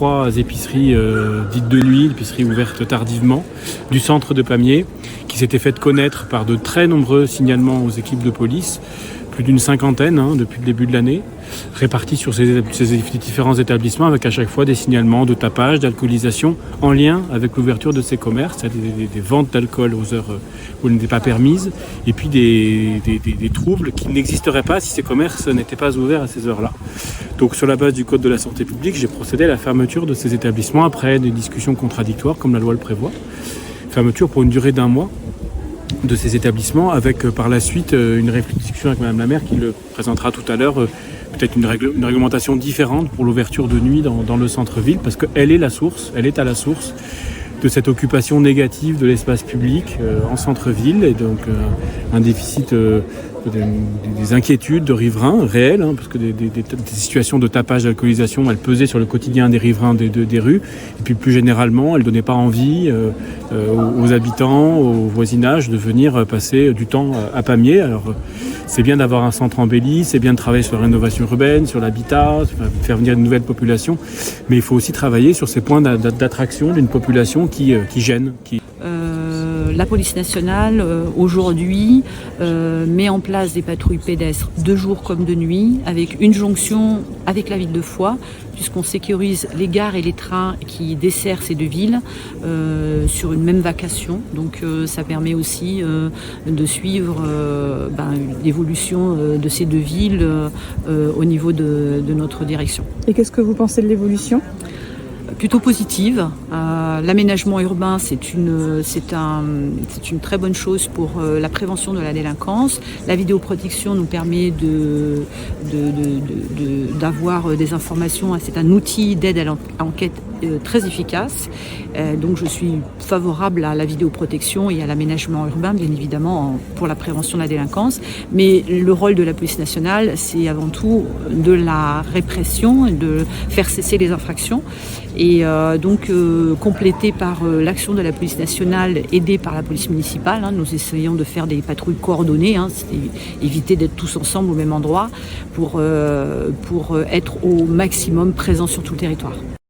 3 épiceries dites de nuit, épiceries ouvertes tardivement, du centre de Pamiers, qui s'étaient fait connaître par de très nombreux signalements aux équipes de police, plus d'une 50aine depuis le début de l'année, répartis sur ces différents établissements, avec à chaque fois des signalements de tapage, d'alcoolisation, en lien avec l'ouverture de ces commerces, des ventes d'alcool aux heures où elles n'étaient pas permises, et puis des troubles qui n'existeraient pas si ces commerces n'étaient pas ouverts à ces heures-là. Donc sur la base du Code de la santé publique, j'ai procédé à la fermeture de ces établissements après des discussions contradictoires, comme la loi le prévoit. Fermeture pour une durée d'1 mois de ces établissements, avec par la suite une réflexion avec Madame la maire qui le présentera tout à l'heure, peut-être une réglementation différente pour l'ouverture de nuit dans le centre-ville, parce qu'elle est à la source de cette occupation négative de l'espace public en centre-ville, et donc un déficit, des inquiétudes de riverains réelles, parce que des situations de tapage, d'alcoolisation, elles pesaient sur le quotidien des riverains des rues, et puis plus généralement, elles ne donnaient pas envie aux habitants, au voisinage, de venir passer du temps à Pamiers. Alors c'est bien d'avoir un centre embelli, c'est bien de travailler sur la rénovation urbaine, sur l'habitat, faire venir une nouvelle population, mais il faut aussi travailler sur ces points d'attraction d'une population qui gêne. La police nationale, aujourd'hui, met en place des patrouilles pédestres de jour comme de nuit, avec une jonction avec la ville de Foix, puisqu'on sécurise les gares et les trains qui desservent ces deux villes sur une même vacation. Donc ça permet aussi de suivre l'évolution de ces deux villes au niveau de notre direction. Et qu'est-ce que vous pensez de l'évolution ? Plutôt positive. L'aménagement urbain, c'est une très bonne chose pour la prévention de la délinquance. La vidéoprotection nous permet d'avoir des informations. C'est un outil d'aide à l'enquête très efficace. Donc je suis favorable à la vidéoprotection et à l'aménagement urbain, bien évidemment, pour la prévention de la délinquance. Mais le rôle de la police nationale, c'est avant tout de la répression, de faire cesser les infractions. Et donc complété par l'action de la police nationale aidée par la police municipale. Nous essayons de faire des patrouilles coordonnées, éviter d'être tous ensemble au même endroit pour être au maximum présents sur tout le territoire.